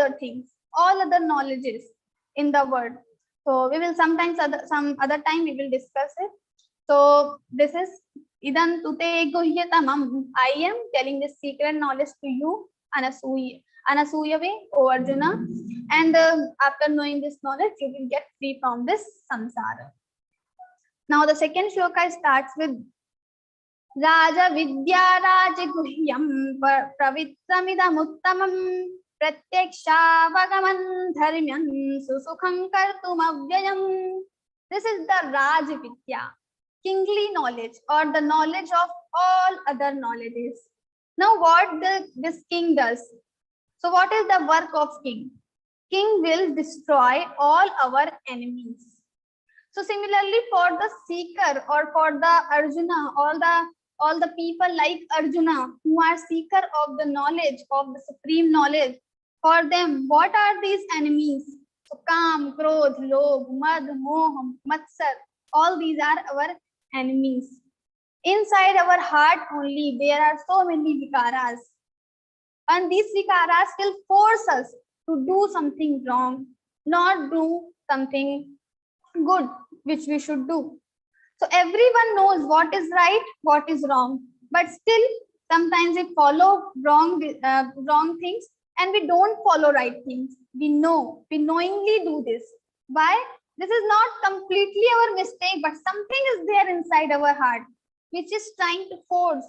other things, all other knowledges in the world. So we will sometimes some other time we will discuss it. So this is Idan Tute Guhyatamam. I am telling this secret knowledge to you, Anasuya way, O Arjuna. And after knowing this knowledge, you will get free from this samsara. Now the second shloka starts with Raja Vidya Raja Guhyam Pravitramidam Uttamam Pratyakshavagaman Dharmyan Susukham Kartum Avyayam. This is the Raj Vidya, kingly knowledge, or the knowledge of all other knowledges. Now what this king does? So what is the work of king? King will destroy all our enemies. So similarly for the seeker, or for the Arjuna, all the people like Arjuna who are seeker of the knowledge, of the supreme knowledge, for them what are these enemies? So Kam, Krodh, Lobh, Madh, Moh, Matsar, all these are our enemies. Inside our heart only there are so many vikaras, and these vikaras will force us to do something wrong, not do something good which we should do. So everyone knows what is right, what is wrong, but still sometimes we follow wrong things, and we don't follow right things. We knowingly do this. Why? This is not completely our mistake, but something is there inside our heart which is trying to force.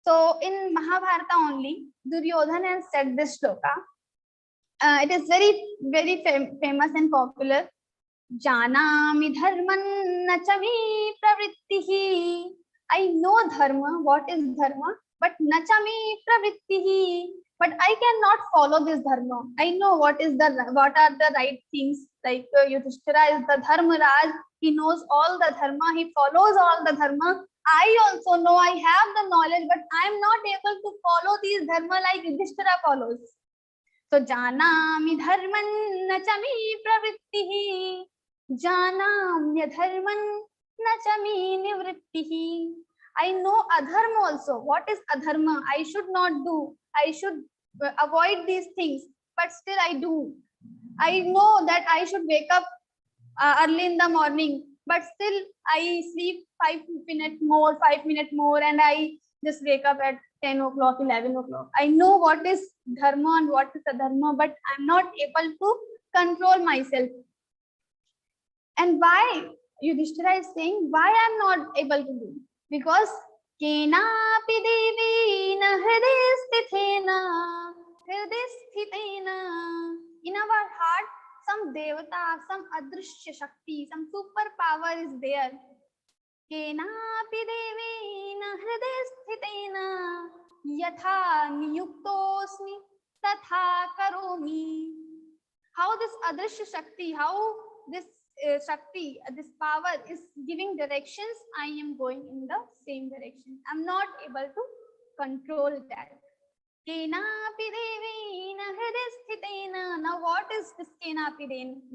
So in Mahabharata only, Duryodhana has said this shloka. It is very famous and popular. Janami dharman nachami pravrittihi. I know dharma, what is dharma, but nachami pravrittihi. But I cannot follow this dharma. I know what are the right things. Like Yudhishthira is the dharmaraj. He knows all the dharma. He follows all the dharma. I also know, I have the knowledge, but I am not able to follow these dharma like Yudhishthira follows. So janami dharman nachami pravrittihi. Janamya dharman nachami nivrittihi. I know adharma also. What is adharma? I should not do. I should avoid these things, but still I do. I know that I should wake up early in the morning, but still I sleep 5 minutes more, and I just wake up at 10 o'clock, 11 o'clock. I know what is dharma and what is adharma, but I'm not able to control myself. And why Yudhishthira is saying, why I'm not able to do? Because Kenapi devena hridayasthitena. In our heart, some devata, some adrishya shakti, some super power is there. Kenapi devena hridayasthitena yatha niyuktosmi tatha karomi. How this adrishya shakti, how this Shakti, this power is giving directions, I am going in the same direction. I'm not able to control that. Kenapi devena hridayasthitena. Now what is this Kenapi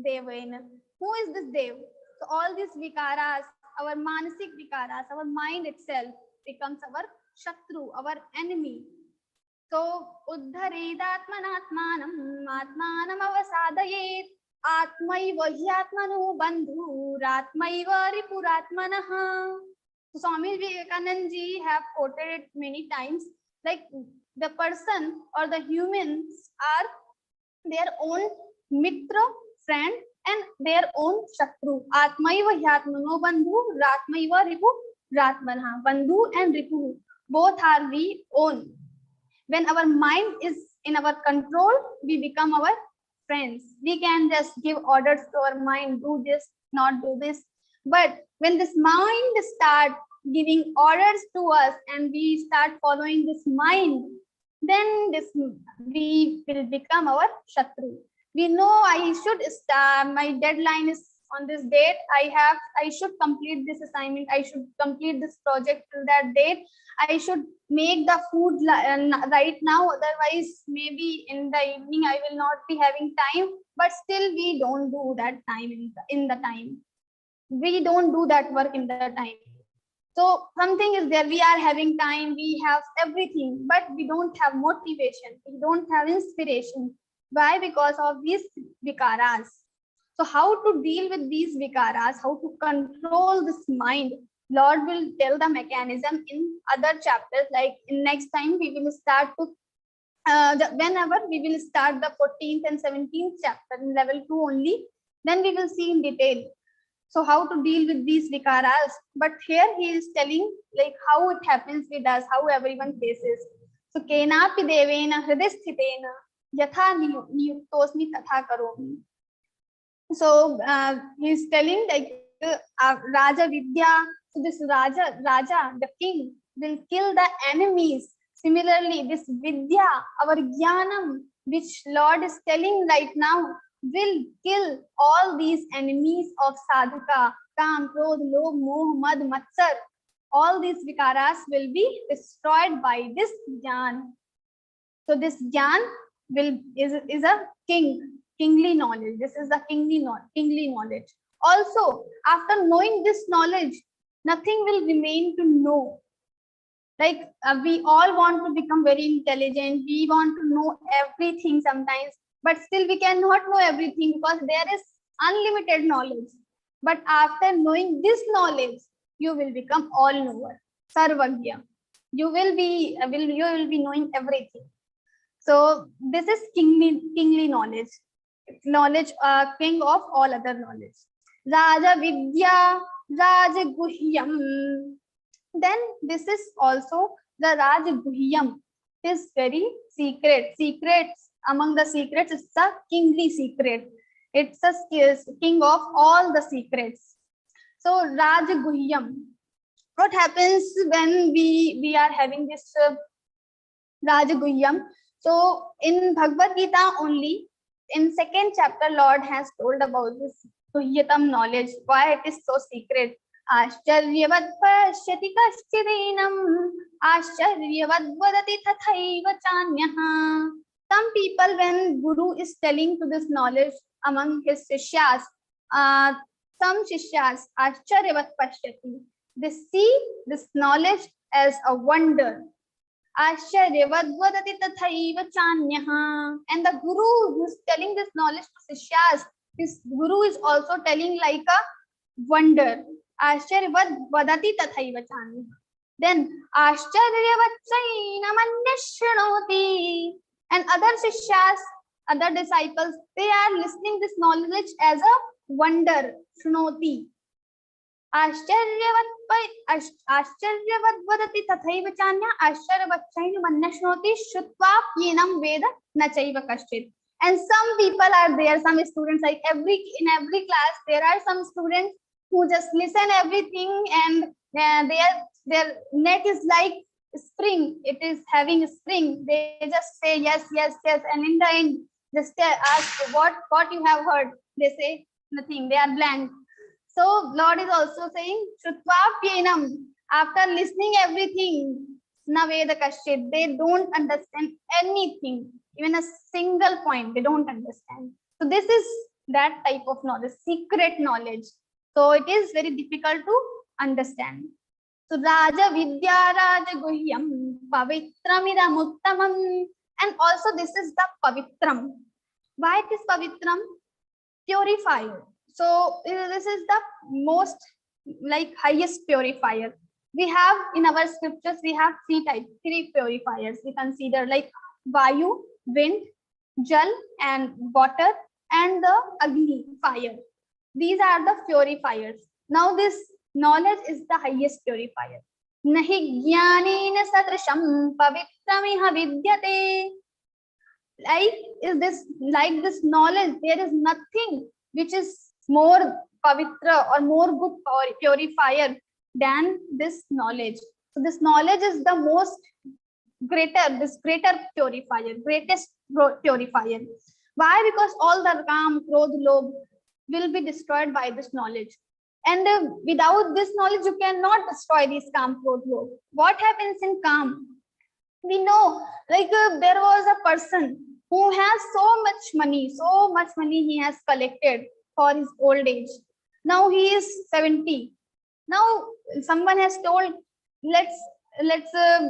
devena? Who is this Dev? So all these vikaras, our manasik vikaras, our mind itself becomes our Shatru, our enemy. So uddharedatmanatmanam atmanam avasadayet. Atmaiva hyatmanu bandhuratmaiva ripuratmanaha. So Swami Vivekananda ji have quoted it many times, like the person or the humans are their own mitra, friend, and their own shatru. Atmaiva hyatmanu bandhuratmaiva ripuratmanaha. Bandhu and ripu, both are we own. When our mind is in our control, we become our friends. We can just give orders to our mind, do this, not do this. But when this mind starts giving orders to us and we start following this mind, then we will become our Shatru. We know I should start, my deadline is on this date. I should complete this assignment. I should complete this project till that date. I should make the food right now. Otherwise, maybe in the evening, I will not be having time. But still, we don't do that time in the time. We don't do that work in the time. So something is there. We are having time. We have everything, but we don't have motivation. We don't have inspiration. Why? Because of these vikaras. So how to deal with these vikaras, how to control this mind, Lord will tell the mechanism in other chapters. Like in next time we will start to whenever we will start the 14th and 17th chapter in level 2 only, then we will see in detail. So how to deal with these vikaras. But here he is telling like how it happens with us, how everyone faces. So kenapi devena hridisthitena yatha niyuktosmi tatha karomi. So he's telling like Raja Vidya. So this Raja, the king, will kill the enemies. Similarly, this Vidya, our Jnanam, which Lord is telling right now, will kill all these enemies of sadhaka, Kam, Krodh, Lobh, Moh, Mad, Matsar. All these vikaras will be destroyed by this Jnana. So this Jnana is a kingly knowledge. This is the kingly knowledge. Also, after knowing this knowledge, nothing will remain to know. Like we all want to become very intelligent. We want to know everything sometimes, but still we cannot know everything because there is unlimited knowledge. But after knowing this knowledge, you will become all knower, sarvagya. You will be knowing everything. So this is kingly knowledge, king of all other knowledge. Raja Vidya, Raja Guhyam. Then this is also the Raja Guhyam. It is very secret. Secrets, among the secrets, it's a kingly secret. It's a king of all the secrets. So Raja Guhyam. What happens when we are having this Raja Guhyam? So in Bhagavad Gita only, in 2nd chapter, Lord has told about this Guhyatam knowledge, why it is so secret. Ashcharyavat pashyati kaschidinam, Ashcharyavat vadati tathaiva chanyaha. Some people, when Guru is telling to this knowledge among his shishyas, some shishyas, Ashcharyavat pashyati, they see this knowledge as a wonder. Ashcharyavat vadati tathaiva chanyaha. And the Guru who is telling this knowledge to shishyas, his Guru is also telling like a wonder. Ashcharyavat vadati tathaiva chanyaha. Then Ashcharyavat chainamanyashrunoti. And other shishyas, other disciples, they are listening this knowledge as a wonder. Shrunoti. Ashcharyavat vadati tathaiva chanya, Ashcharyavat chainamanyashrunoti shrutva yenam veda nachaiva kashchit. And some people are there, some students, like in every class, there are some students who just listen everything and their neck is like spring. It is having a spring. They just say yes, yes, yes, and in the end, just ask what you have heard. They say nothing. They are blank. So Lord is also saying, Shrutva after listening everything, Naveda Kashchit, they don't understand anything, even a single point, they don't understand. So this is that type of knowledge, secret knowledge. So it is very difficult to understand. So Raja Vidya, Raja Guhyam, Pavitramidam Uttamam. And also this is the Pavitram. Why it is Pavitram? Purifier. So this is the most like highest purifier. We have in our scriptures, we have three purifiers. We consider like Vayu, wind, Jal and water, and the Agni, fire. These are the purifiers. Now this knowledge is the highest purifier. Nahi jnanena satrisham pavitramiha vidyate. Like this knowledge, there is nothing which is more pavitra or more good purifier than this knowledge. So this knowledge is the most greater purifier, greatest purifier. Why? Because all the Kam, Krodh, Lobh will be destroyed by this knowledge. And without this knowledge, you cannot destroy these Kam, Krodh, Lobh. What happens in Kam? We know, like there was a person who has so much money he has collected for his old age. Now he is 70. Now someone has told, let's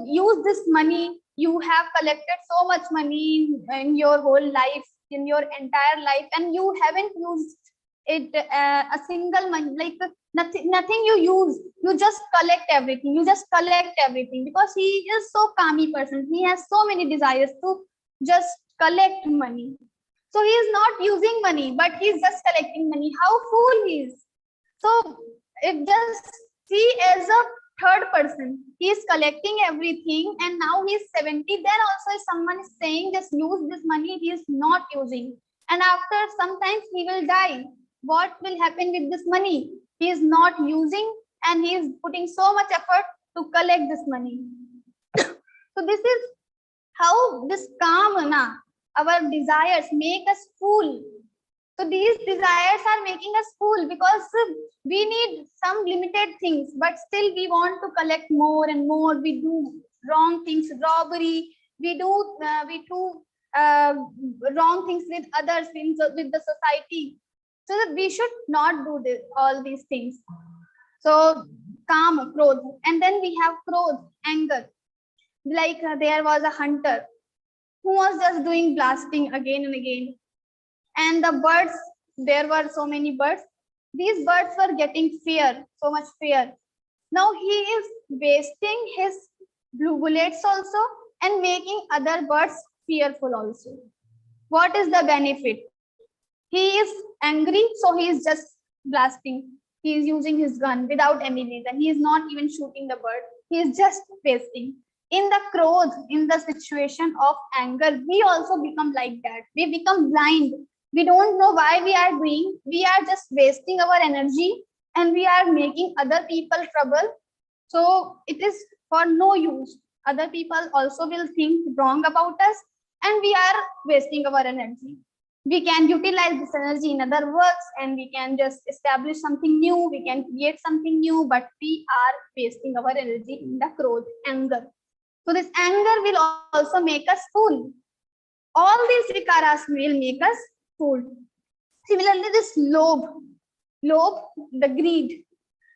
use this money. You have collected so much money in your whole life. in your entire life, and you haven't used it a single month, like nothing you use, you just collect everything, because he is so calmy person, he has so many desires to just collect money. So he is not using money, but he's just collecting money. How fool he is. So if just see as a third person, he is collecting everything, and now he is 70. Then also if someone is saying just use this money, he is not using. And after sometimes he will die. What will happen with this money? He is not using, and he is putting so much effort to collect this money. So this is how this kamana, our desires, make us fool. So these desires are making us fool, because we need some limited things, but still we want to collect more and more. We do wrong things, robbery. We do wrong things with others, with the society. So that we should not do this, all these things. So kama, krodh, and then we have krodh, anger. Like there was a hunter who was just doing blasting again and again, and the birds, there were so many birds, these birds were getting fear, so much fear. Now he is wasting his blue bullets also and making other birds fearful also. What is the benefit? He is angry, so he is just blasting, he is using his gun without any reason, he is not even shooting the bird, he is just wasting. In the krodh, in the situation of anger, we also become like that. We become blind. We don't know why we are doing. We are just wasting our energy, and we are making other people trouble. So it is for no use. Other people also will think wrong about us, and we are wasting our energy. We can utilize this energy in other works, and we can just establish something new. We can create something new, but we are wasting our energy in the krodh, anger. So this anger will also make us fool. All these vikaras will make us fool. Similarly, this lobh, the greed.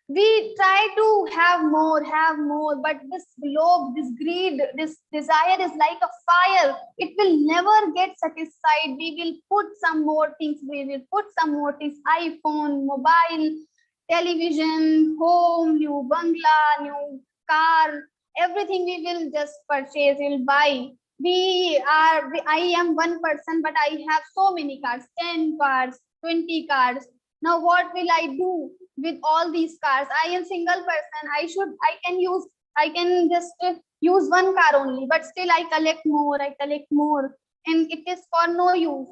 We try to have more, but this lobh, this greed, this desire is like a fire. It will never get satisfied. We will put some more things. iPhone, mobile, television, home, new bungalow, new car, everything we will just purchase, we'll buy. I am one person, but I have so many cars, 10 cars, 20 cars. Now what will I do with all these cars? I am single person. I can just use one car only, but still I collect more, and it is for no use.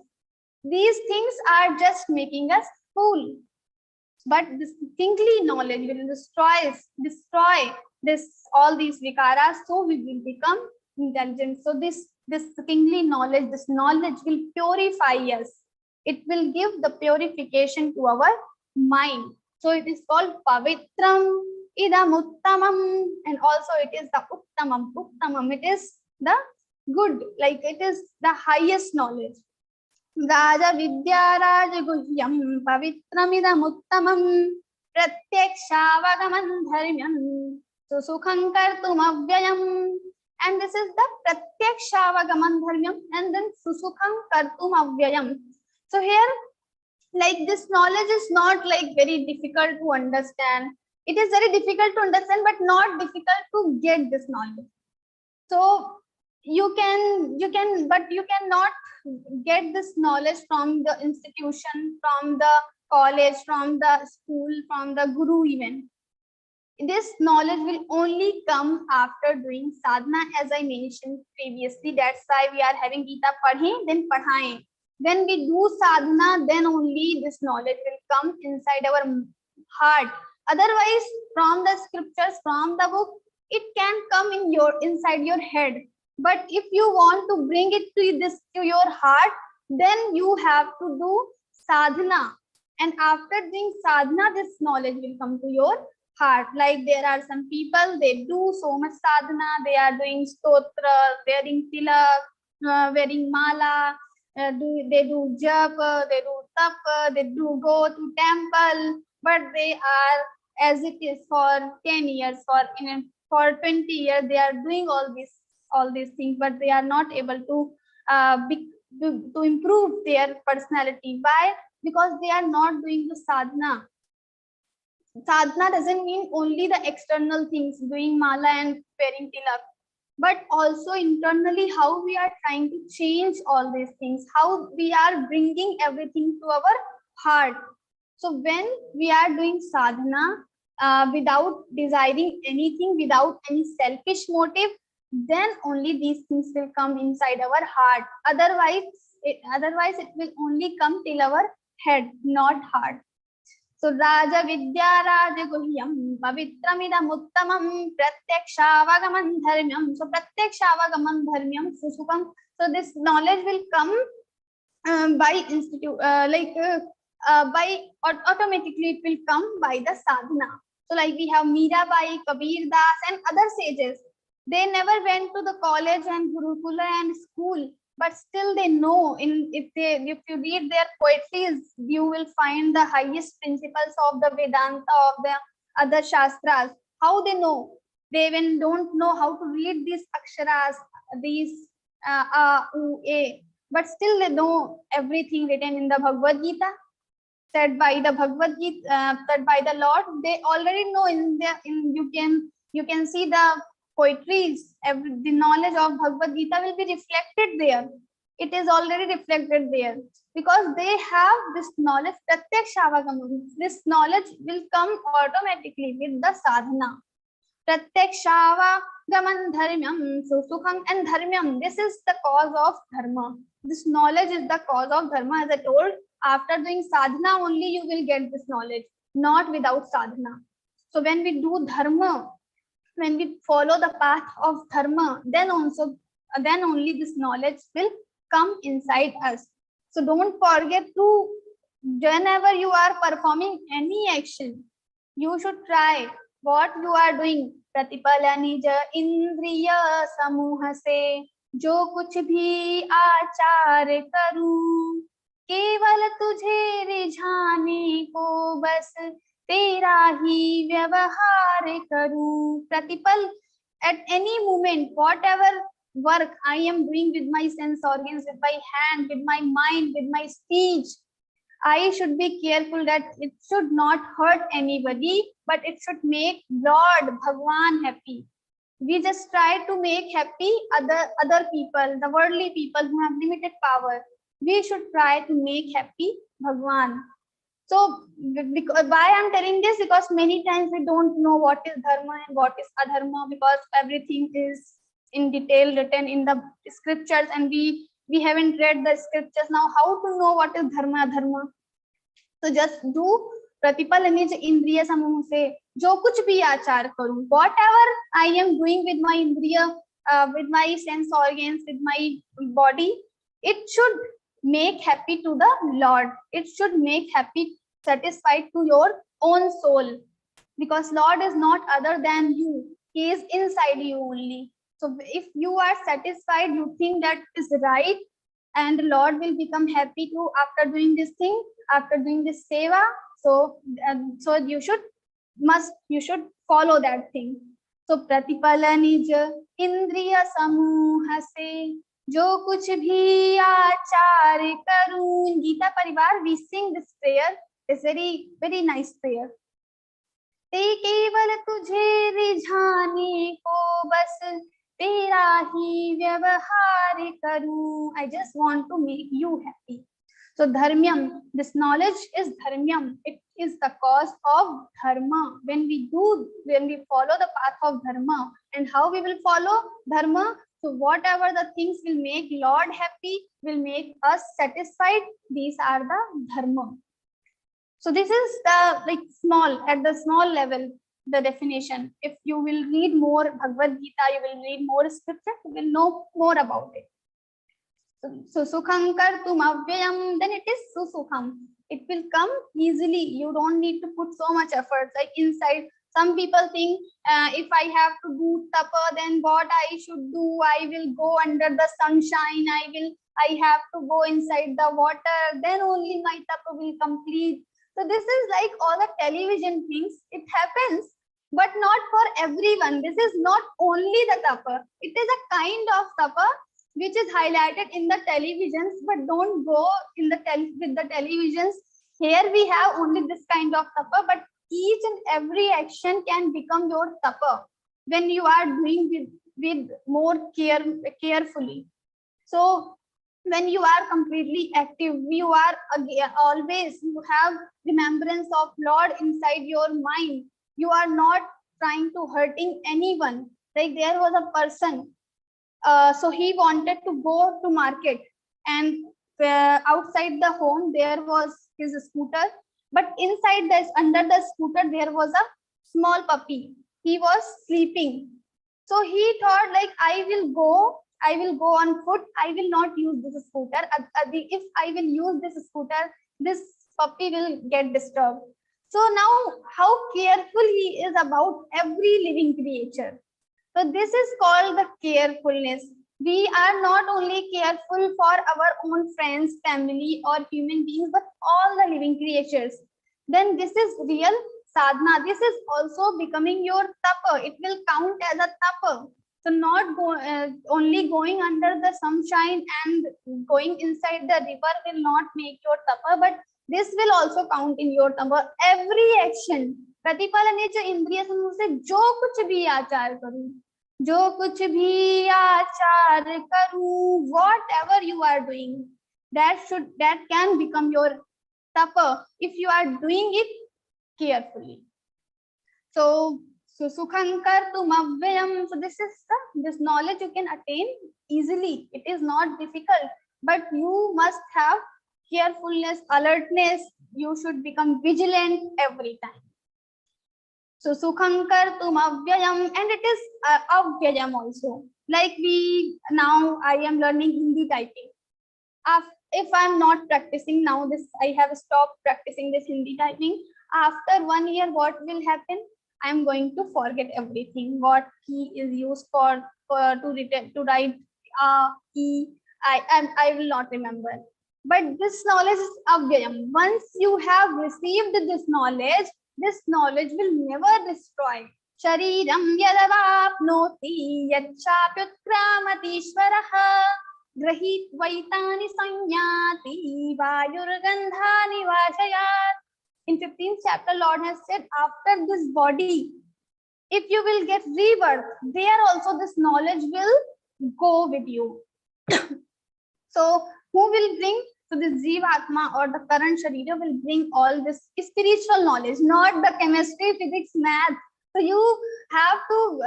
These things are just making us fool. But this kingly knowledge will destroy this all these vikaras, so we will become intelligent. So this kingly knowledge, this knowledge will purify us. It will give the purification to our mind. So it is called pavitram idam uttamam, and also it is the uttamam. It is the good, like it is the highest knowledge. Raja Vidya Raja Guhyam Pavitramidam Uttamam Pratyakshavagamam Dharmyam Susukham Kartum Avyayam. And this is the Pratyakshavagamam Dharmyam, and then Susukham Kartum Avyayam. So here, like this knowledge is not like very difficult to understand. It is very difficult to understand, but not difficult to get this knowledge. So you cannot get this knowledge from the institution, from the college, from the school, from the guru even. This knowledge will only come after doing sadhana, as I mentioned previously. That's why we are having Geeta Padhe, then Padhaye. When we do sadhana, then only this knowledge will come inside our heart. Otherwise, from the scriptures, from the book, it can come in inside your head. But if you want to bring it to your heart, then you have to do sadhana. And after doing sadhana, this knowledge will come to your heart. Like there are some people, they do so much sadhana. They are doing stotra, wearing tilak, wearing mala, they do japa, they do tapa, they do go to temple. But they are, as it is for 10 years, for 20 years, they are doing all these things, but they are not able to to improve their personality. Why? Because they are not doing the sadhana. Sadhana doesn't mean only the external things, doing mala and wearing tilak, but also internally how we are trying to change all these things, how we are bringing everything to our heart. So when we are doing sadhana without desiring anything, without any selfish motive, then only these things will come inside our heart. Otherwise it will only come till our head, not heart. So Raja Vidya Raja Guhyam Pavitramidam Uttamam Pratyakshavagamam Dharmyam. So Pratyakshavagamam Dharmyam Susukam. So this knowledge will come by automatically it will come by the sadhana. So like we have Mirabai, Kabir Das and other sages. They never went to the college and Gurukula and school, but still they know. If you read their poetries, you will find the highest principles of the Vedanta, of the other Shastras. How they know? They even don't know how to read these aksharas, these a, but still they know everything written in the Bhagavad Gita, said by the Bhagavad Gita, said by the Lord. They already know you can see the poetries, the knowledge of Bhagavad Gita will be reflected there. It is already reflected there because they have this knowledge. Pratyakshavagamam. This knowledge will come automatically with the sadhana. Pratyakshavagamam dharmyam susukham, and dharmyam. This is the cause of dharma. This knowledge is the cause of dharma. As I told, after doing sadhana only you will get this knowledge, not without sadhana. So when we do dharma, when we follow the path of dharma, then only this knowledge will come inside us. So don't forget to, whenever you are performing any action, you should try what you are doing. Pratipala nija indriya samuha se jo kuch bhi aachar karu, केवल तुझे रिझाने को बस तेरा ही व्यवहार करूं. Pratipal, at any moment, whatever work I am doing with my sense organs, with my hand, with my mind, with my speech, I should be careful that it should not hurt anybody, but it should make Lord Bhagwan happy. We just try to make happy other people, the worldly people who have limited power. We should try to make happy Bhagwan. So why I'm telling this? Because many times we don't know what is dharma and what is adharma, because everything is in detail written in the scriptures and we haven't read the scriptures. Now how to know what is dharma adharma? So just do pratipal nij indriya samuh se jo kuch bhi aachar karu. Whatever I am doing with my indriya, with my sense organs, with my body, it should make happy to the Lord. It should make happy, satisfied to your own soul, because Lord is not other than you. He is inside you only. So if you are satisfied, you think that is right, and the Lord will become happy too after doing this thing, after doing this seva. So you should follow that thing. So pratipala nij indriya samuha se jo kuch bhi aachar karu. In Geeta Parivar, we sing this prayer. It's very, very nice prayer. ते केवल तुझे रिझाने को बस तेरा ही व्यवहार करूं. I just want to make you happy. So dharmyam, this knowledge is dharmyam. It is the cause of dharma. When we follow the path of dharma, and how we will follow dharma? So whatever the things will make Lord happy, will make us satisfied, these are the dharma. So this is the at the small level, the definition. If you will read more Bhagavad Gita, you will read more scripture, you will know more about it. So sukham kartum avyayam, then it is susukham. It will come easily. You don't need to put so much effort. Like inside, some people think if I have to do tapa, then what I should do? I will go under the sunshine. I have to go inside the water. Then only my tapa will complete. So this is like all the television things. It happens, but not for everyone. This is not only the tapa. It is a kind of tapa, which is highlighted in the televisions, but don't go in the with the televisions. Here we have only this kind of tapa, but each and every action can become your tapa when you are doing with more carefully. So when you are completely active, you are always, you have remembrance of Lord inside your mind. You are not trying to hurting anyone. Like there was a person, so he wanted to go to market, and outside the home there was his scooter, but inside this, under the scooter, there was a small puppy. He was sleeping. So he thought, like, I will go on foot. I will not use this scooter. If I will use this scooter, this puppy will get disturbed. So now how careful he is about every living creature. So this is called the carefulness. We are not only careful for our own friends, family, or human beings, but all the living creatures. Then this is real sadhana. This is also becoming your tapa. It will count as a tapa. So not only going under the sunshine and going inside the river will not make your tapa, but this will also count in your tapa. Every action. प्रतिफल ने जो इंद्रिय समूह से जो कुछ भी आचार करूं, जो कुछ भी आचार करूं, whatever you are doing, that can become your tapa if you are doing it carefully. So sukham kartum avyayam. So this knowledge you can attain easily. It is not difficult, but you must have carefulness, alertness. You should become vigilant every time. So sukham kartum avyayam, and it is avyayam also. Like now I am learning Hindi typing. If I am not practicing now, I have stopped practicing this Hindi typing. After 1 year, what will happen? I am going to forget everything. What key is used to write e, I will not remember. But this knowledge is avyayam. Once you have received this knowledge will never destroy. Shariram yadavapnoti yachapyutkramati grahit vaitani sanyati vayurgandhani vajayat. In 15th chapter, Lord has said, after this body, if you will get rebirth, there also this knowledge will go with you. So who will bring? So this Jivatma or the current Sharira will bring all this spiritual knowledge, not the chemistry, physics, math. So you have to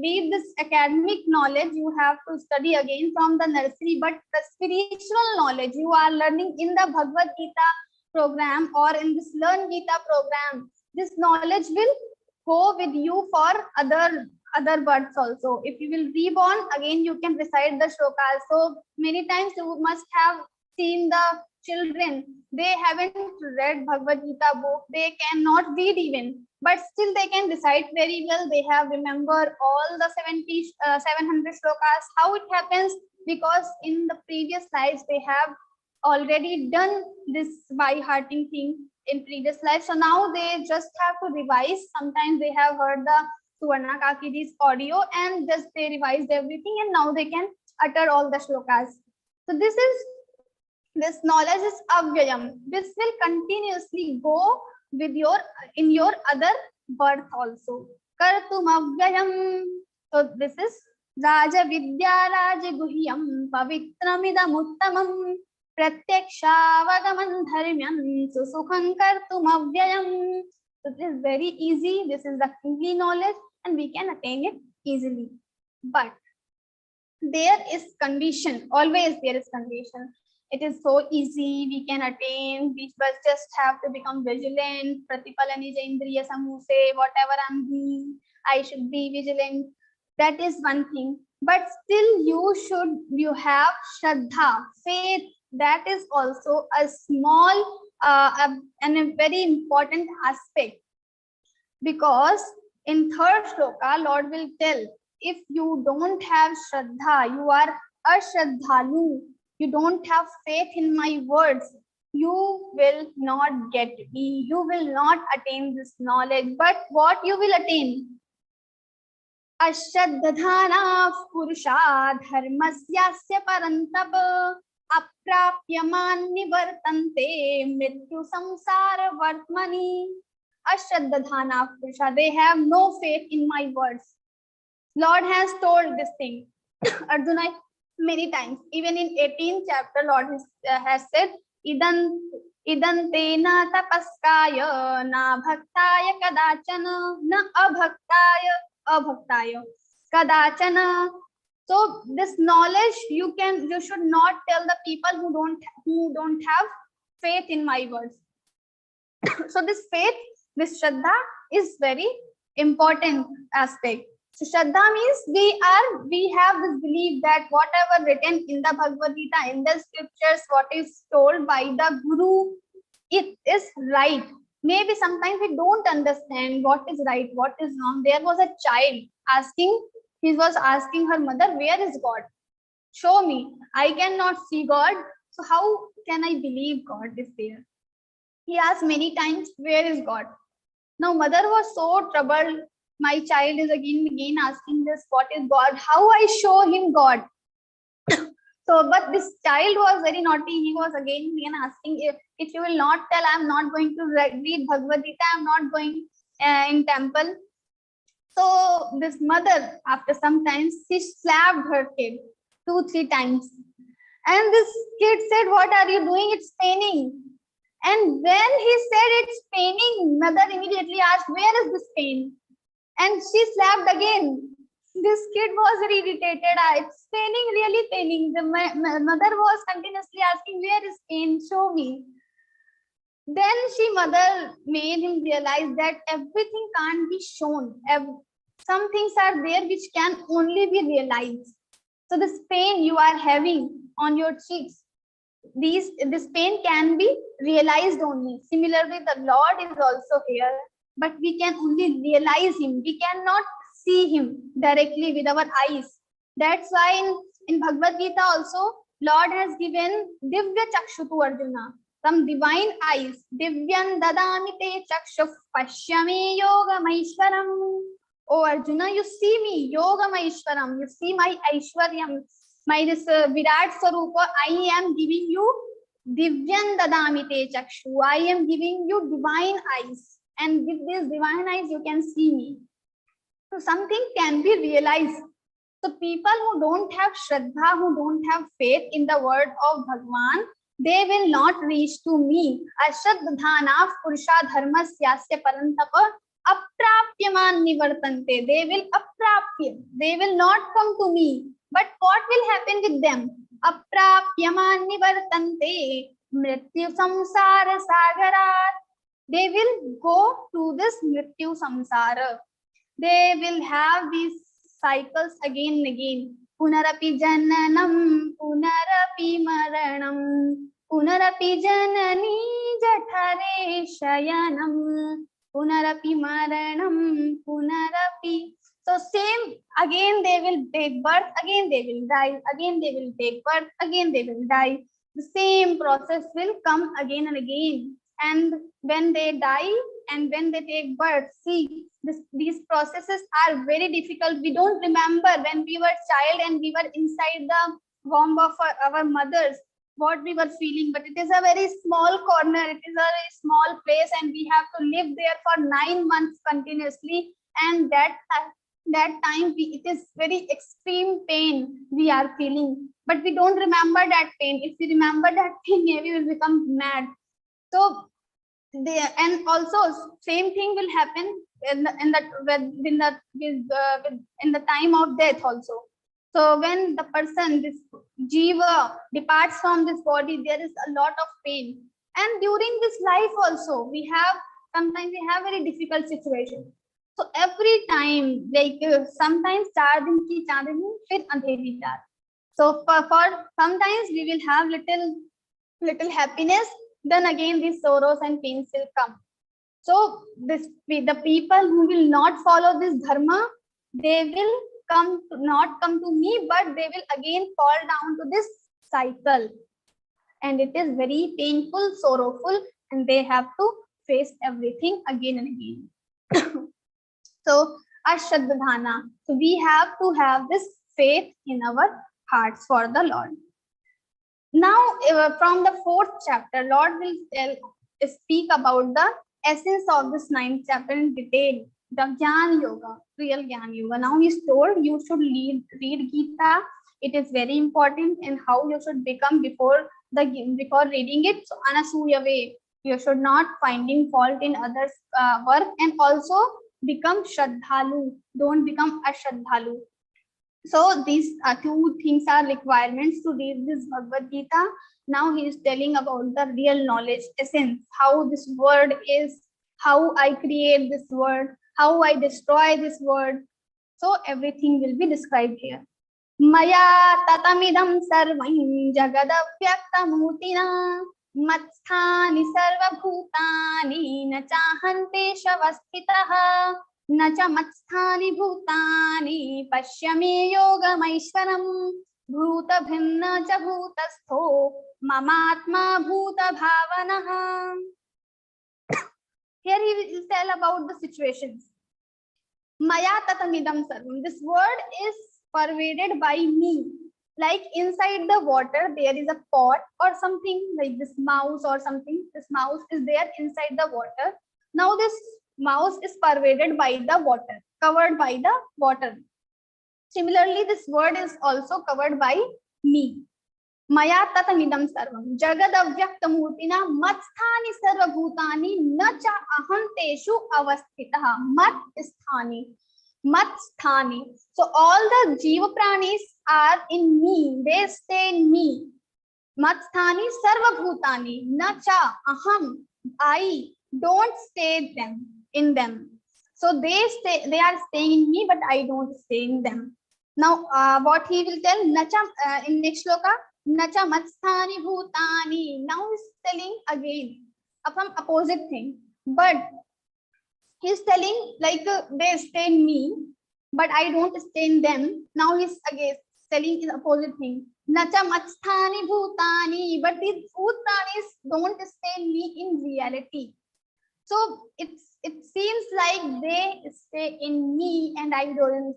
read this academic knowledge. You have to study again from the nursery, but the spiritual knowledge you are learning in the Bhagavad-Gītā program or in this Learn Geeta program, this knowledge will go with you for other births also. If you will reborn, again you can recite the shlokas. So many times you must have seen the children, they haven't read Bhagavad Gita book, they cannot read even, but still they can recite very well. They have remembered all the 700 shlokas. How it happens? Because in the previous lives they have already done this by hearting thing in previous life. So now they just have to revise. Sometimes they have heard the Suvarna Kakiji's audio and just they revised everything, and now they can utter all the shlokas. So this knowledge is avyayam. This will continuously go with in your other birth also. Kartum avyayam. So this is Raja Vidya Raja Guhyam Pavitramidam Uttamam Pratyakshāvagaman dharmyam susukham kartum avyayam. So this is very easy. This is the kingly knowledge and we can attain it easily. But there is condition. Always there is condition. It is so easy. We can attain. We just have to become vigilant. Pratipalani indriya samuh se whatever I'm doing, I should be vigilant. That is one thing. But still you have Shraddha, faith. That is also a small and a very important aspect, because in third shloka Lord will tell, if you don't have Shraddha, you are ashraddhalu, you don't have faith in my words, you will not get me, you will not attain this knowledge. But what you will attain? अश्रद्धधानाः पुरुषा धर्मस्यास्य परन्तप अप्राप्यमान् निवर्तन्ते मृत्यु संसार वर्त्मनि. Ashraddhadhana Purusha, they have no faith in my words. Lord has told this thing. Arjuna many times, even in 18th chapter, Lord has said, Idan tena tapaskaya na bhaktaya kadachana na abhaktaya kadachana. So this knowledge you should not tell the people who don't have faith in my words. So this faith, this Shraddha is very important aspect. So Shraddha means we have this belief that whatever written in the Bhagavad Gita, in the scriptures, what is told by the Guru, it is right. Maybe sometimes we don't understand what is right, what is wrong. There was a child he was asking her mother, where is God? Show me. I cannot see God. So how can I believe God is there? He asked many times, where is God? Now mother was so troubled. My child is again asking this, what is God? How I show him God? So, but this child was very naughty. He was again asking, if you will not tell, I am not going to read Bhagavad Gita. I am not going in temple. So this mother, after some time, she slapped her kid 2-3 times. And this kid said, what are you doing? It's paining. And when he said it's paining, mother immediately asked, where is this pain? And she slapped again. This kid was very irritated. It's paining, really paining. The mother was continuously asking, where is pain? Show me. Then mother made him realize that everything can't be shown. Some things are there which can only be realized. So this pain you are having on your cheeks, this pain can be realized only. Similarly, the Lord is also here, but we can only realize him. We cannot see him directly with our eyes. That's why in Bhagavad Gita also, Lord has given Divya Chakshu to Arjuna, some divine eyes. Divyan dadami te chakshu pashyami yogam aishwaram. Oh Arjuna, you see me, yogam aishwaram. You see my aishwaryam, my this Virat Sarupa. I am giving you Divyan dadami te chakshu. I am giving you divine eyes. And with these divine eyes, you can see me. So something can be realized. So people who don't have Shraddha, who don't have faith in the word of Bhagwan, they will not reach to me. Ashraddhana Purusha Dharmasyasya Parantapa Aprapyaman Nivartante. They will aprapya. They will not come to me. But what will happen with them? Aprapyaman Nivartante Mrityu Samsara Sagarat. They will go to this Mrityu Samsara. They will have these cycles again and again. Punarapi jananam, punarapi maranam, punarapi janani jathare shayanam, punarapi maranam, punarapi. So same, again they will take birth, again they will die, again they will take birth, again they will die. The same process will come again and again. And when they die and when they take birth, see, these processes are very difficult. We don't remember when we were child and we were inside the womb of our mothers, what we were feeling. But it is a very small corner, it is a very small place, and we have to live there for 9 months continuously. And that time it is very extreme pain we are feeling. But we don't remember that pain. If we remember that pain, maybe we will become mad. So and also same thing will happen in the time of death also. So when the person, this jiva, departs from this body, there is a lot of pain. And during this life also, sometimes we have very difficult situation. So every time, like sometimes 4 din ki chandni, fir andheri raat. So for sometimes we will have little happiness. Then again these sorrows and pains will come. So the people who will not follow this dharma, they will not come to me, but they will again fall down to this cycle. And it is very painful, sorrowful, and they have to face everything again and again. So Ashraddhana. So we have to have this faith in our hearts for the Lord. Now, from the 4th chapter, Lord will speak about the essence of this 9th chapter in detail. The Gyan Yoga, real Gyan Yoga. Now he's told you should read Geeta. It is very important, and how you should become before reading it. So Anasuya way. You should not finding fault in others' work, and also become Shraddhalu. Don't become Ashraddhalu. So these two things are requirements to read this Bhagavad Gita. Now he is telling about the real knowledge essence, how this word is, how I create this word, how I destroy this word. So everything will be described here. Maya tatamidam sarvam jagadavyakthamurtina matsthani sarvabhutani na chahante shavasthitaha na cha matsthani bhutani pashyami yogameshwaram bhuta bhinna cha bhutastho mamatma bhuta bhavanaha. Here he will tell about the situations. Maya tatamidam sarvam. This word is pervaded by me. Like inside the water, there is a pot or something like this mouse or something. This mouse is there inside the water. Now this mouse is pervaded by the water, covered by the water. Similarly, this word is also covered by me. Maya tatamidam sarvam jagadavyakthamurtina matsthani sarvabhutani na cha aham teshu avasthitaha. Matsthani. So all the jiva pranis are in me. They stay in me. Matsthani sarvabhutani na cha aham. I don't stay in them. So they are staying in me, but I don't stay in them. Now what he will tell nacha in next shloka, nacha matsthani bhutani. Now he's telling again some opposite thing, but he's telling like they stay in me, but I don't stay in them. Now he's again telling the opposite thing. Nacha matsthani bhutani, but these bhutanis don't stay in me in reality. So it seems like they stay in me and I don't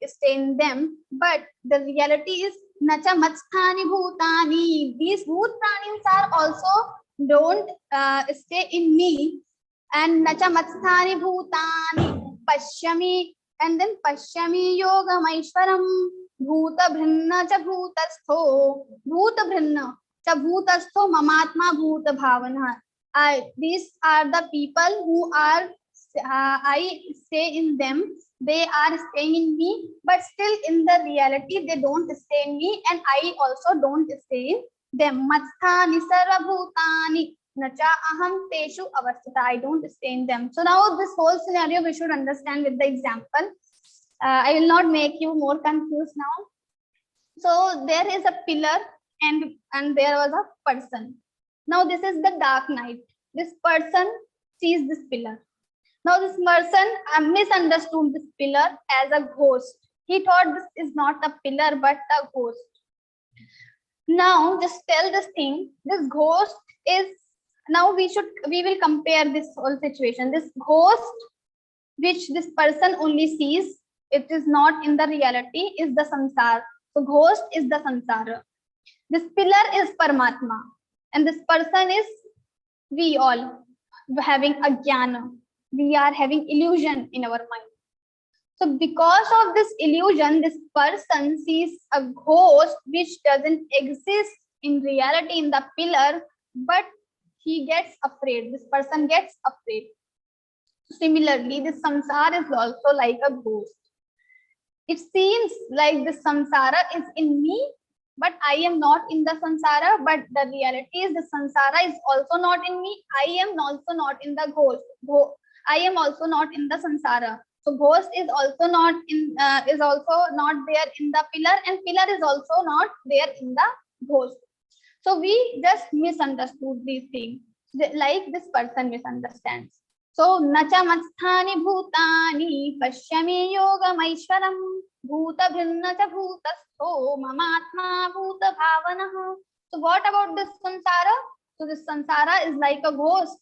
stay in them. But the reality is nacha matsthani bhutani. These bhutanis are also don't stay in me. And nacha matsthani bhutani pashyami, and then pashyami yogameshwaram bhuta bhinna cha bhutastho cha bhutastho mamatma bhuta bhavana. These are the people who are I stay in them. They are staying in me, but still in the reality they don't stay in me, and I also don't stay in them. Matsthani sarvabhutani nacha aham teshu avasthita. I don't stay in them. So now this whole scenario we should understand with the example. I will not make you more confused now. So there is a pillar and there was a person. Now this is the dark night. This person sees this pillar. Now this person misunderstood this pillar as a ghost. He thought this is not a pillar but a ghost. Now just tell this thing. This ghost is, now we will compare this whole situation. This ghost which this person only sees, it is not in the reality, is the samsara. So ghost is the samsara. This pillar is Paramatma. And this person is we all having a jnana. We are having illusion in our mind. So because of this illusion, this person sees a ghost which doesn't exist in reality in the pillar, but he gets afraid. This person gets afraid. Similarly, this samsara is also like a ghost. It seems like this samsara is in me, but I am not in the samsara. But the reality is the samsara is also not in me. I am also not in the ghost. I am also not in the samsara. So ghost is also not there in the pillar, and pillar is also not there in the ghost. So we just misunderstood these things, like this person misunderstands. So nacha matsthani bhutani pashyami yogameshwaram bhuta bhinna cha bhutastho mamatma bhuta bhavanaha. So what about this samsara? So this samsara is like a ghost.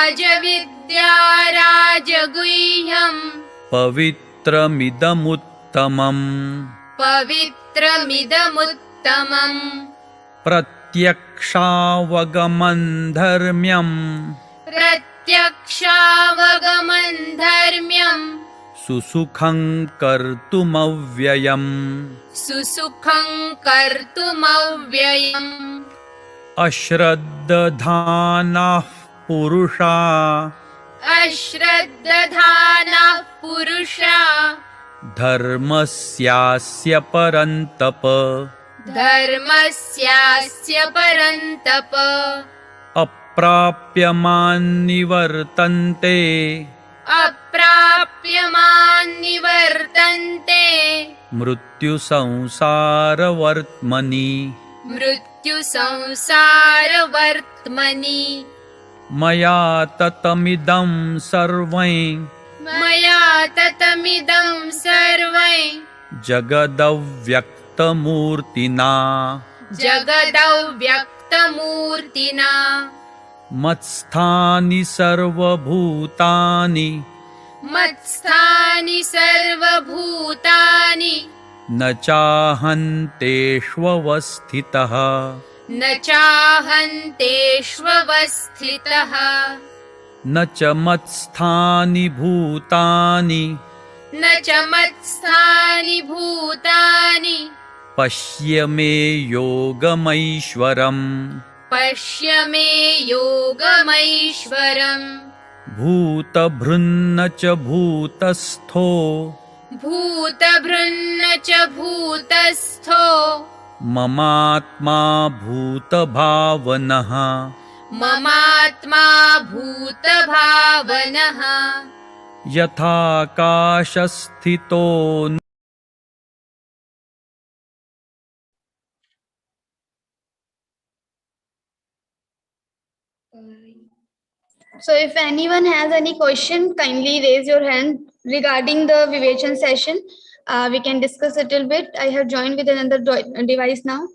राजविद्या राजगुह्यम् पवित्रमिदमुत्तमम् पवित्रमिदमुत्तमम् प्रत्यक्षावगमन् धर्म्यम् प्रत्यक्षावगमन् धर्म्यम् सुसुखं कर्तुमव्ययम् सुसुखं कर्तुमव्ययम् अश्रद्दधानाः पुरुषा अश्रद्दधानाः पुरुषा धर्मस्यास्य परन्तप धर्मस्यास्य परन्तप अप्राप्यमान्निवर्तन्ते अप्राप्यमान्निवर्तन्ते मृत्युसंसारवर्त्मनि मृत्युसंसारवर्त्मनि मया ततमिदं सर्वं मया ततमिदं सर्वं जगदव्यक्तमूर्तिना जगदव्यक्तमूर्तिना मत्स्थानि सर्वभूतानि मत्स्थानि सर्वभूतानि न चाहन्तेष्वस्थितः न चाहन्तेष्वस्थितः न च मत्स्थानि भूतानि न च मत्स्थानि भूतानि पश्य मे योगमैश्वरम् पश्य मे योगमैश्वरम् भूतभृन्न च भूतस्थो भूतभृन्न च भूतस्थो ममात्मा भूतभावनः ममात्मा भूतभावनः यथाकाशस्थितो So if anyone has any question, kindly raise your hand regarding the Vivechan session. We can discuss a little bit. I have joined with another device now.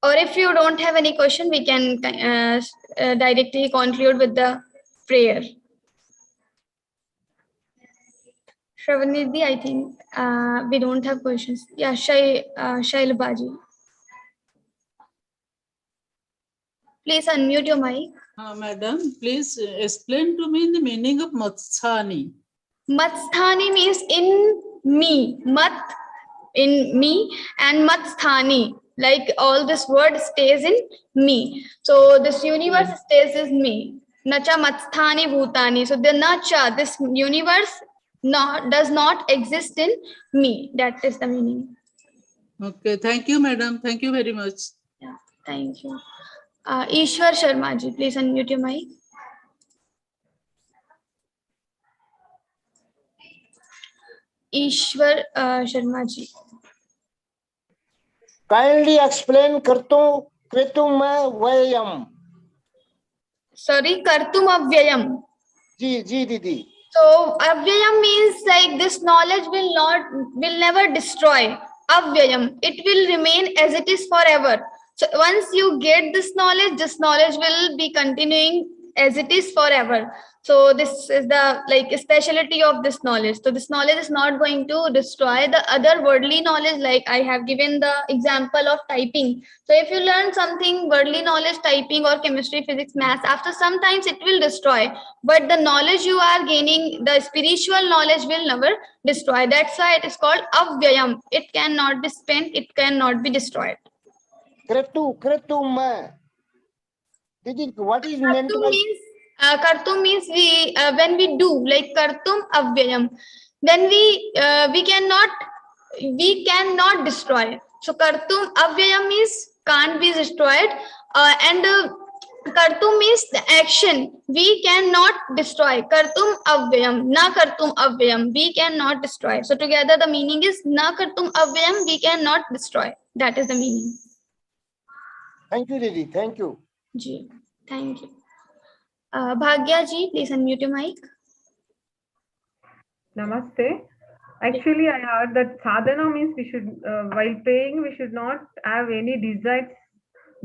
Or if you don't have any question, we can directly conclude with the prayer. Shravanidhi, I think we don't have questions. Yeah, Shailabaji. Please unmute your mic. Madam, please explain to me the meaning of Matsthani. Matsthani means in me. Mat in me and Matsthani. Like all this word stays in me. So this universe stays in me. Nacha Matsthani Bhutani. So the Nacha, this universe does not exist in me. That is the meaning. Okay, thank you, madam. Thank you very much. Yeah, thank you. Ishwar Sharma ji, please unmute your mic. Ishwar Sharma ji. Kindly explain Kritum Vayam. Sorry, Kartum Avyayam. Ji Didi. So Avyayam means like this knowledge will never destroy. Avyayam, it will remain as it is forever. So once you get this knowledge will be continuing as it is forever. So this is the speciality of this knowledge. So this knowledge is not going to destroy the other worldly knowledge. Like I have given the example of typing. So if you learn something worldly knowledge, typing or chemistry, physics, maths, after sometimes it will destroy. But the knowledge you are gaining, the spiritual knowledge will never destroy. That's why it is called Avyayam. It cannot be spent. It cannot be destroyed. Kritum. Didi, what is meant by? Kartum means we when we do, like Kartum Avyayam, then we cannot destroy. So Kartum Avyayam means can't be destroyed, and Kartum means the action we cannot destroy. Kartum Avyayam, na Kartum Avyayam, we cannot destroy. So together the meaning is na Kartum Avyayam, we cannot destroy. That is the meaning. Thank you, Didi. Thank you. Ji, thank you. Bhagya ji, please unmute your mic. Namaste. Actually, I heard that sadhana means we should, while praying, we should not have any desires.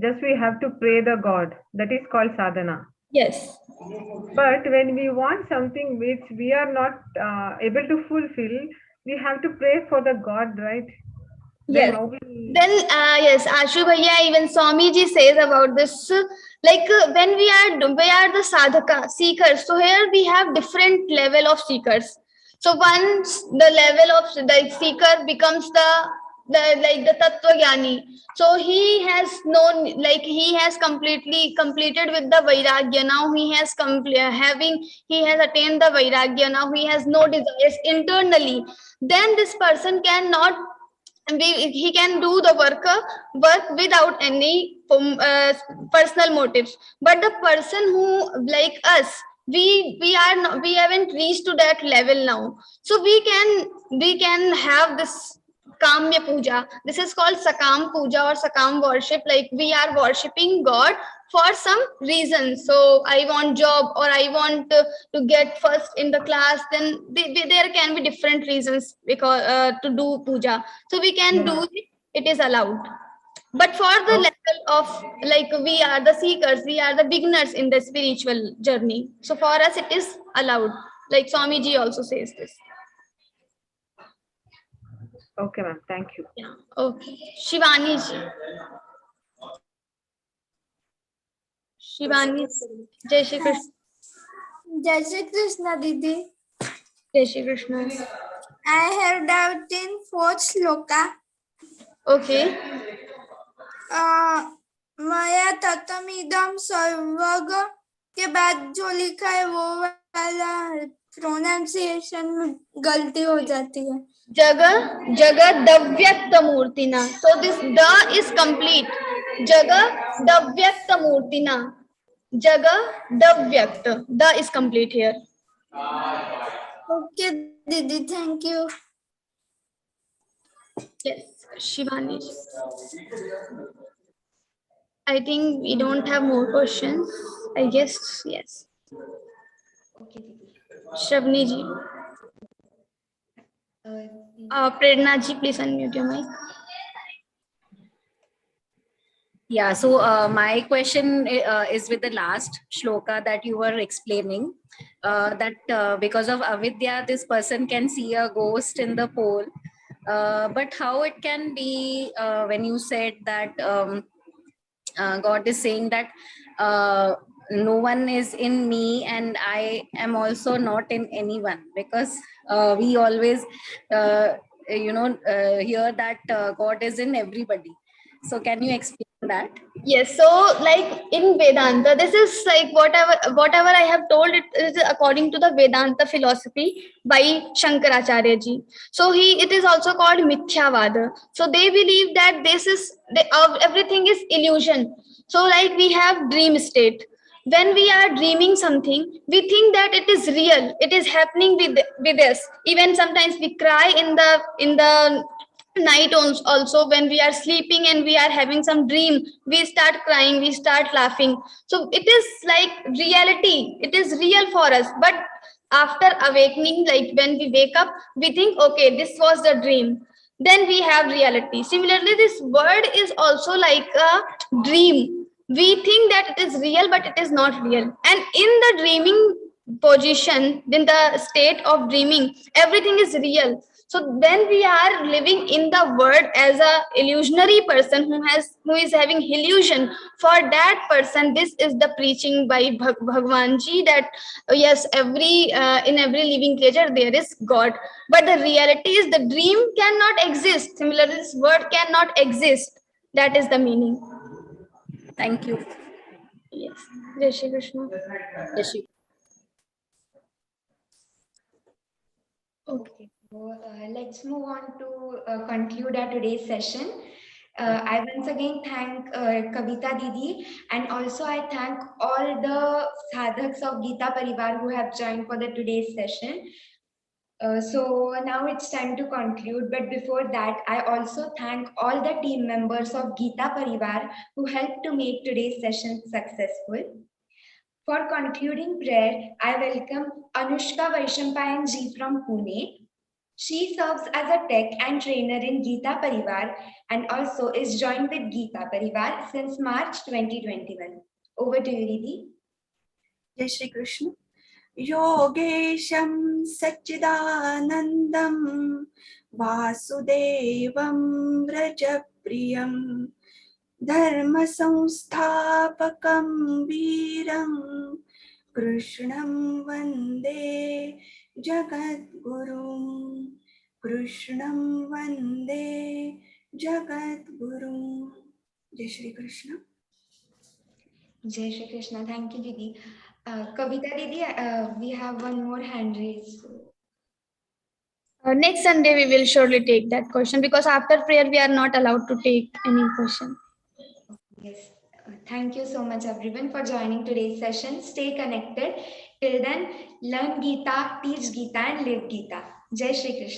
Just we have to pray the God. That is called sadhana. Yes. But when we want something which we are not able to fulfill, we have to pray for the God, right? Then Yes. how we... Then yes, Ashu Bhaiya, even Swamiji says about this. Like when we are the sadhaka seekers. So here we have different level of seekers. So once the level of the seeker becomes the tattva gyani, so he has known, like he has completely completed with the vairagya. Now he has he has attained the vairagya. Now he has no desires internally. Then this person cannot he can do the work without any personal motives. But the person who, like us, we haven't reached to that level now, so we can have this kamya puja. This is called sakam puja or sakam worship. Like we are worshipping God for some reason. So I want job, or I want to get first in the class. Then there can be different reasons because to do puja. So we can do it. It is allowed. But for the level of, like, we are the seekers, we are the beginners in the spiritual journey. So for us, it is allowed. Like Swamiji also says this. Okay, ma'am. Thank you. Yeah. Okay. Shivani ji. Shivani. Jai Shri Krishna. Jai Shri Krishna, Didi. Jai Shri Krishna. I have doubt in fourth shloka. Okay. मया ततमिदं सर्वग के बाद जो लिखा है वो वाला pronunciation में गलती हो जाती है. Jagadavvyakta Murtina. So this the is complete. Jagadavvyakta Murtina. Jagadavvyakta. The is complete here. Okay, Didi, thank you. Yes, Shivani. I think we don't have more questions. I guess, yes. Okay, Didi. Shravani ji. Prerna ji, please unmute your mic. Yeah, so my question is with the last shloka that you were explaining, that because of avidya, this person can see a ghost in the pole. But how it can be when you said that God is saying that no one is in me and I am also not in anyone, because we always hear that God is in everybody. So can you explain that? Yes, so like in Vedanta, this is like whatever I have told, it is according to the Vedanta philosophy by Shankaracharya ji. So it is also called Mithyavada. So they believe that everything is illusion. So like we have dream state. When we are dreaming something, we think that it is real. It is happening with us. Even sometimes we cry in the night also when we are sleeping and we are having some dream, we start crying, we start laughing. So it is like reality, it is real for us. But after awakening, like when we wake up, we think, okay, this was the dream. Then we have reality. Similarly, this world is also like a dream. We think that it is real, but it is not real. And in the dreaming position, in the state of dreaming, everything is real. So when we are living in the world as a illusionary person who is having illusion, for that person, this is the preaching by Bhagwan ji, that yes, in every living creature there is God. But the reality is the dream cannot exist. Similarly, this word cannot exist. That is the meaning. Thank you. Yes. Jai Shri Krishna. Jai Shri. Okay, so let's move on to conclude our today's session. I once again thank Kavita Didi, and also I thank all the sadhaks of Geeta Parivar who have joined for the today's session. So now it's time to conclude, but before that, I also thank all the team members of Geeta Parivar who helped to make today's session successful. For concluding prayer, I welcome Anushka Vaishampayan ji from Pune. She serves as a tech and trainer in Geeta Parivar and also is joined with Geeta Parivar since March 2021. Over to you, Didi. Jai Shri Krishna. Yogesham Satchidanandam Vasudevam Vrajapriyam Dharma Samsthapakam Veeram Krishnam Vande Jagadgurum Krishnam Vande Jagadgurum. Jai Shri Krishna. Jai Shri Krishna. Thank you, Didi. Kavita Didi, we have one more hand raised. Next Sunday, we will surely take that question because after prayer, we are not allowed to take any question. Yes. Thank you so much, everyone, for joining today's session. Stay connected. Till then, learn Geeta, teach Geeta, and live Geeta. Jai Shri Krishna.